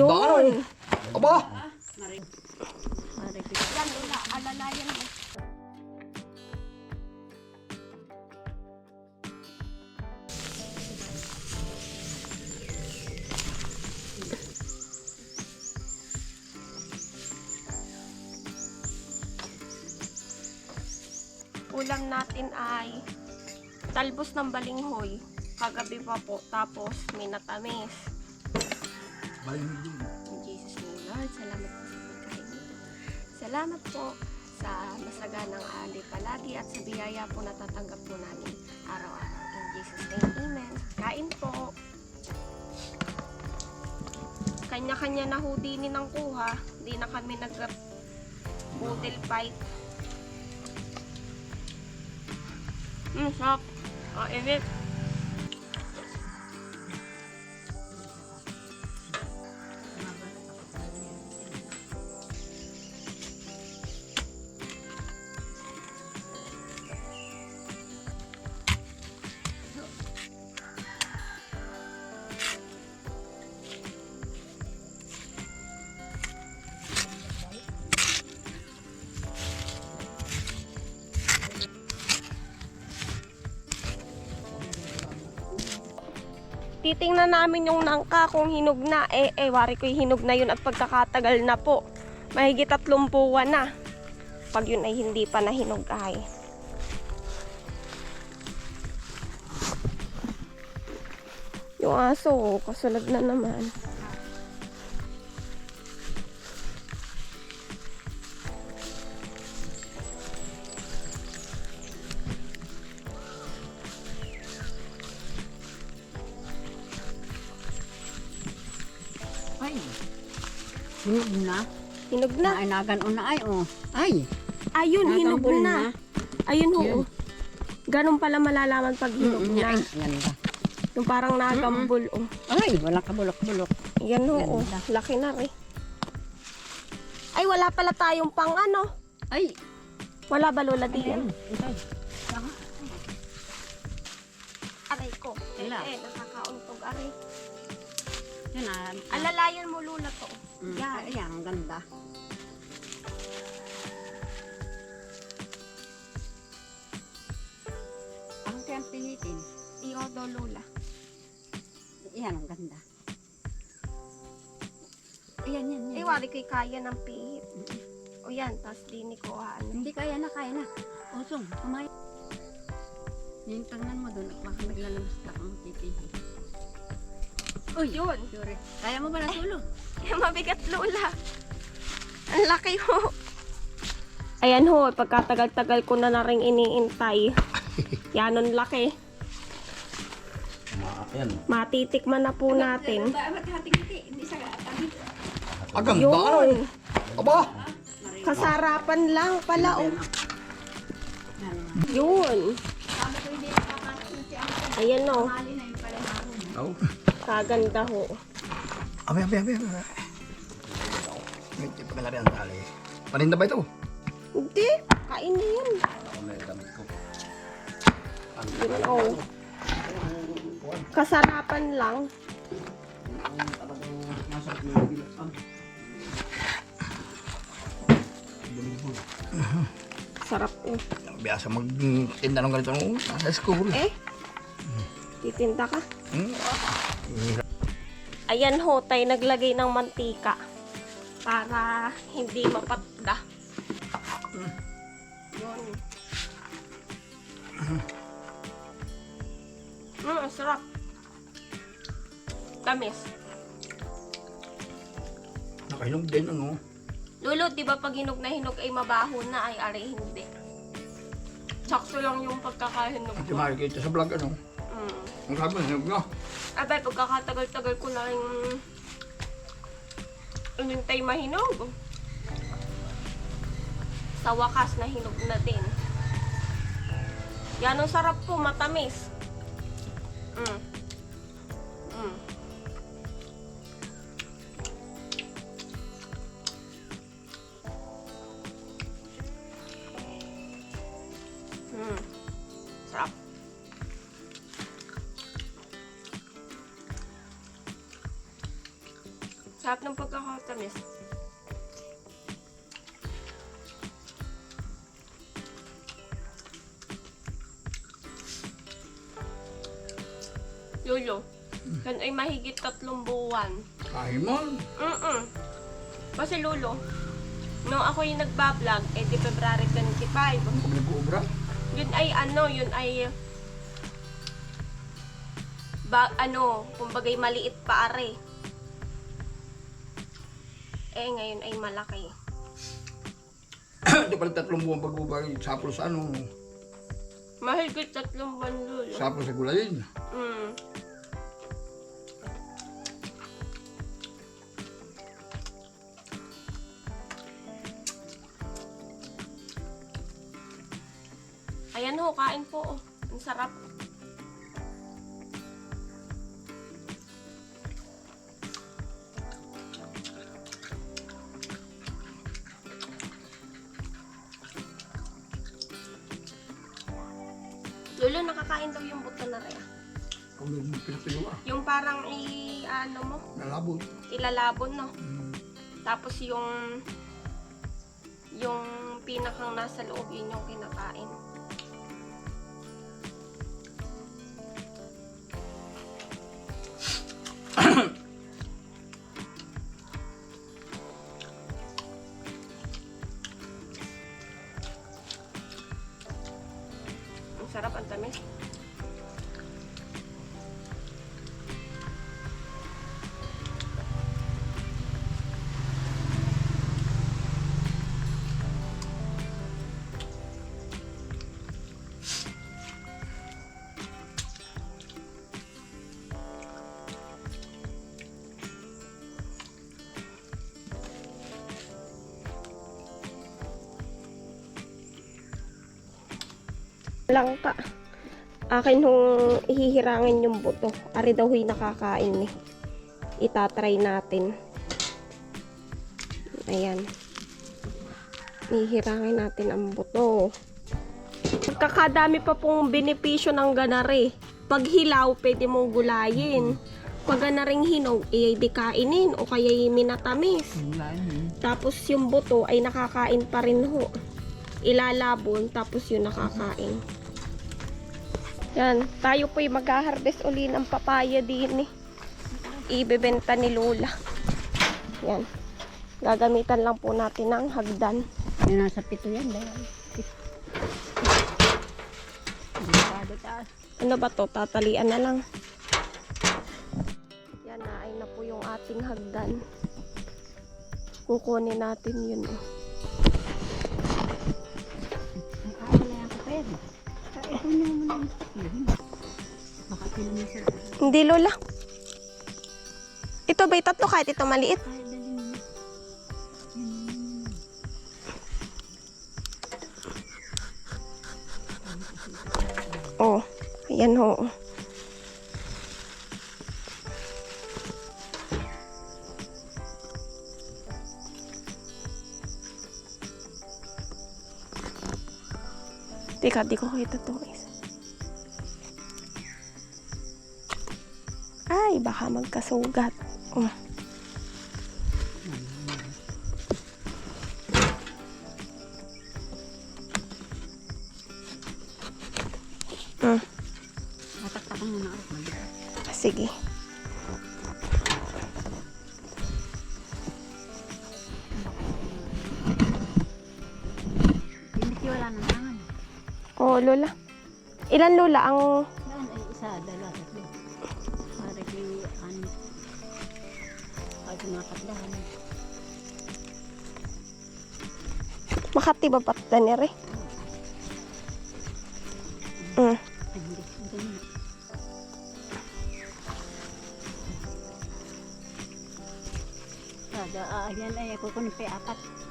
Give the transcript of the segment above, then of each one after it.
ganda ka no. Aba! Yan, Lola. Alalayan mo. Ulam natin ay talbos ng balinghoy. Kagabi pa po. Tapos may natamis. Balinghoy. In Jesus name, Lord. Salamat po sa pagkain nito. Salamat po sa masaganang ali palagi at sa biyaya po natatanggap po namin araw-araw. In Jesus name, Amen. Kain po. Kanya-kanya na ho din ng kuha. Di na kami nag-boodle fight. Sarap. Init. Titingnan namin yung nangka kung hinog na. Wari ko hinog na yun at pagkakatagal na po. Mahigit 30 buwan na. Pag yun ay hindi pa nahinog ay. Yung aso, kasunod na naman. Ay, hinog na. Hinog na. Ay, naganon na ay, oh. Ay, Ayun, hinog nagambol na. Ayun, oo. Yun. Ganun pala malalaman pag hinog na. Ay, ganda. Yung parang nagambol, oh. Ay, walang kabulok-bulok. Yan, oo. Ganda. Laki na rin. Ay, wala pala tayong pang ano. Ay, Wala ba, Lola, diyan? ay. Aray ko. Wala. Nakakauntog, aray. Yan ah. Alalayan mo, Lola, to. Yan. Ay, ang ganda. Ang kayang pinitin. Iyo daw, Lola. Yan, ang ganda. Ayan, yan, yan. Wari ko'y kaya ng pihit. O yan, tas dini ko ano. Hindi, kaya na, kaya na. Usong, kamay. Yung tangan mo doon at baka naglalabas ka kung pipihin. Uy, yun. Sorry. Kaya mo ba natulog? Mabigat, Lola. Ang laki ho. Ayan ho, pagkatagal-tagal ko na rin iniintay. Yan ang laki. Ayan. Matitikman na po natin. Ang ganda ka no. Yun. Aba! Kasarapan lang pala, oh. Yun. Ayan, oh. Oh. Kaganda ho. Abi. Medyo pagkalabi ang tali. Paninda ba ito? Hindi. Kain na yan. May damit ko. Yun, oh. Kasarapan lang. Sarap, oh. Biasa magtinda ng ganito nung sa school. Titinda ka. Ayan ho, tayo naglagay ng mantika para hindi mapatda. Yun. Sarap. Tamis. Nakahinog din ano. Lolo, di ba pag hinog na hinog ay mabaho na, ay are hindi. Sakto lang yung pagkakahinog At ko. makikita sa vlog ano. Ang sabi mo, hinog na. Abay, pagkakatagal-tagal ko na rin inintay mahinog. Sa wakas na hinog na din. Yan ang sarap po, matamis. Sarap. Sarap ng pagkakatamis. Lolo, yan ay mahigit 3 buwan. Kahit man. Kasi Lolo, nung ako yung nagbablog, di February 25. Pag nag-uubra. Yun ay kumbagay maliit pa are. Ngayon ay malaki. Di pala 3 buwan pag-ubra. Sapol sa ano. Mahigit 3 buwan, Lolo. Sapol sa gulayin. Ayan ho, kain po. Oh. Ang sarap. Lolo, nakakain daw yung buto na rin. Kung may pinatuyo Yung parang nalabot. ilalabon, no? Tapos yung pinakang nasa loob, yun yung kinakain. Ang sarap, ang tamis. Langka. Akin hong ihihirangin yung buto. Ari daw huy nakakain eh. Itatry natin. Ayan. Ihihirangin natin ang buto. Magkakadami pa pong benepisyo ng ganari. Pag hilaw, pwede mong gulayin. Pag ganaring hinog, di kainin o kaya minatamis. Tapos yung buto ay nakakain pa rin ho. Ilalabon, tapos yun nakakain. Yan, tayo po'y mag-harvest uli ng papaya din eh. Ibebenta ni Lola. Yan. Gagamitan lang po natin ng hagdan. Yung nasa 7 yan, dahil. Delikado taas. Ano ba to? Tatalian na lang. Yan na, ay na po yung ating hagdan. Kukunin natin yun. Nakakalayan ko pa yan. Ito na naman ang yun. Baka pinamisa. Hindi, Lola. Ito ba'y 3 kahit ito maliit? Ay, dali mo. Oh, ayan ho. Teka, di ko kita to isa. Ay, baka magkasugat. Oh. Mataktakan mo na ako. Sige. Hindi wala nang tangan. Oh, Lola. Ilan, Lola, ang... Yan ay isa, dalawa, tatlo. Para kay ano. Kahit mga katdahan. Makati ba patan ni re? Ay, hindi. Ito na. Yan ay kukunin pa 4.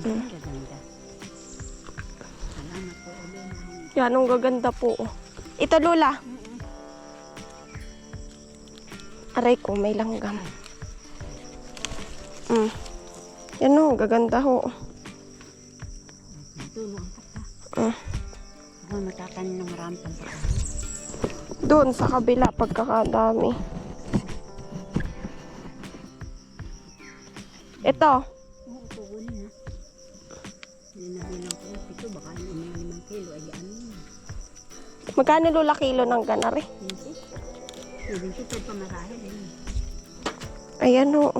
Gaganda. Salamat po ulit. Yan, ang gaganda po. Ito, Lola. Aray ko, may langgam. Yan o, gaganda ho. Tulong ka pa. Ako matatanin ng marami pang pagkain. Doon sa kabila, pagkakadami. Ito. Oo, kukunin ha. Ninabilang ko ng 7, baka yung mga 5 kilo, ay ano yun. Magkano lula kilo ng ganari? 20. 72 pa marahil eh. Ayan ho.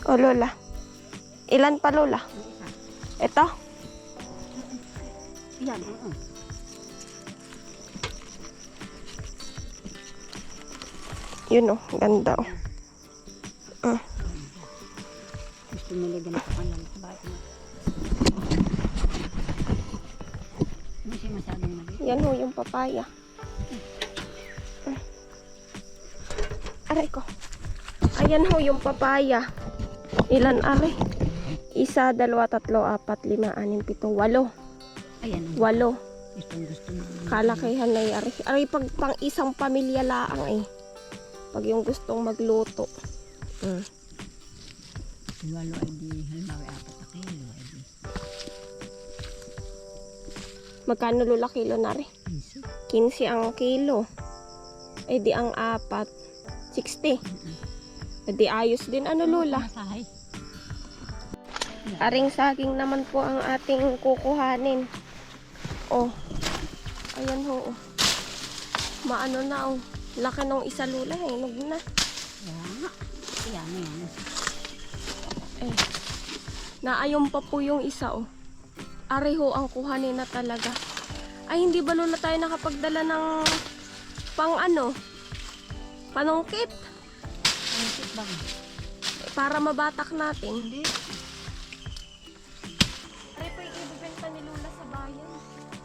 O lola. Ilan pa lola? Yung isa. Ito. Yan, oo. Yun o, ganda o. Gusto nila ganito ka lang. Bakit na? Hindi siya masyadong maliit. Yan ho yung papaya. Aray ko. Ayan ho yung papaya. Ilan aray? 1, 2, 3, 4, 5, 6, 7, 8. Ayan. 8. Gusto na. Kalakihan na yung aray. Aray pag pang isang pamilya laang eh. Pag yung gustong magluto. Walo ay di, halimbawa 4 na kilo ay di. Magkano lula kilo na rin? 15 ang kilo. Eh di ang 4. 60. Eh di ayos din ano lula. Masahay. Aring saging naman po ang ating kukuhanin. Oh. Ayan ho. Oh. Maano na oh. Laki nung isa lula. Hinog na. Yan. Yan na yan. Eh. Naayon pa po yung isa oh. Areho ang kuhanin na talaga. Ay hindi ba lula tayo nakapagdala ng pang ano? Panungkit. Panungkit ba? Para mabatak natin. Hindi. Aray po yung ibibenta ni lula sa bayan.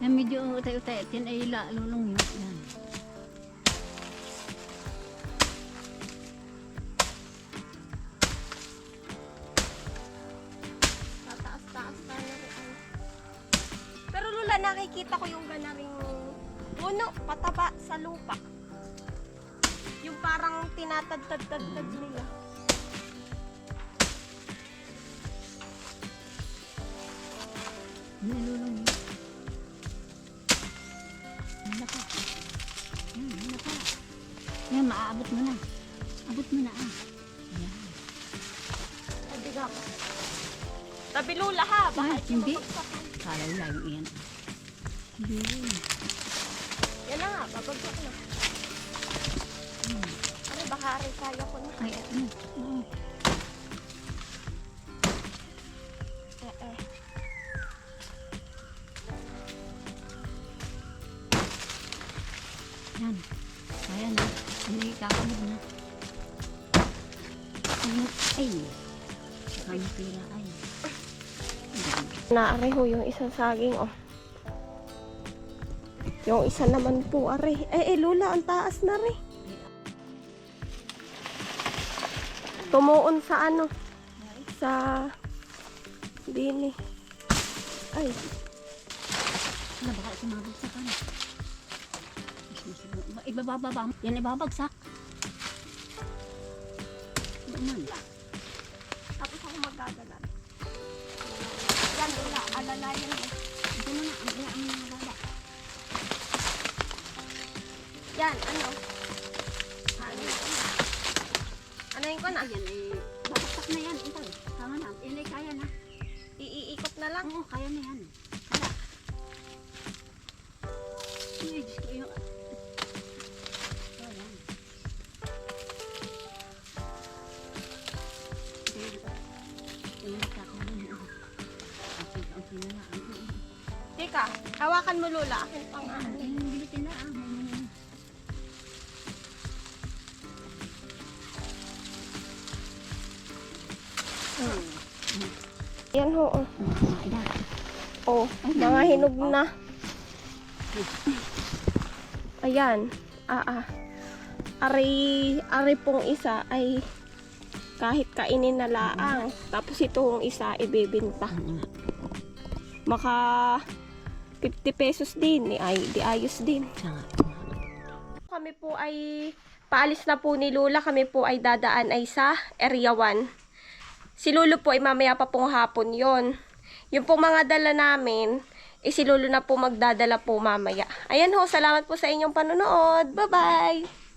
Yan medyo utay-utay at yan ay lulong yun. Yan. Tataas-taas tayo. Pero lula nakikita ko yung ganaring puno, pataba sa lupa. Yung parang tinatad-tad-tad nila. Nilulong yun. Yan pa. Yan pa. Yan, maaabot mo na. Abot mo na ah. Yan. Sabi nga ko. Tabi lula ha, baka Ay, hindi. mabagsakan. Kala yung layo yan. Hindi rin. Yan na nga, babagsak na. Ano, baka aray kaya ko na. Ay, ano. Oo. Yan. Kaya na. Ano yung kakamod na. Ano? Ay. Kami pila ay. Naareho yung isang saging oh. Yung isa naman po are. Lula, ang taas na rin. Tumuon sa ano? Sa dini. Ay, Ano, baka sumabagsak ka na. Ibababa. Yan ibabagsak. Naman. tapos ako magdadalan. Yan, lula, alalayan mo. Ito na na. Ang nababa. Yan, ano? Anayin ko na. Yan eh. Babagsak na yan. Ito. Tama na. Yan ay kaya na. Iikot na lang. Oo, kaya na yan. Kaya. Ay, Diyos ko yung... Ayan. Ayan, kakaroon na. Ang pinala. Teka, hawakan mo lula. Akin pang Ay, bilitin na. Yan ho. Oh. Ayan. Oh, mga hinog na. Ayan. Ari pong isa ay kahit kainin na laang. Tapos itong isa ibebenta. Maka 50 pesos din. Di ayos din. Kami po ay paalis na po ni Lula. Kami po ay dadaan ay sa Area 1. Si Lolo po ay mamaya pa pong hapon yon. Yung pong mga dala namin, si Lolo na po magdadala po mamaya. Ayan ho, salamat po sa inyong panonood. Bye-bye!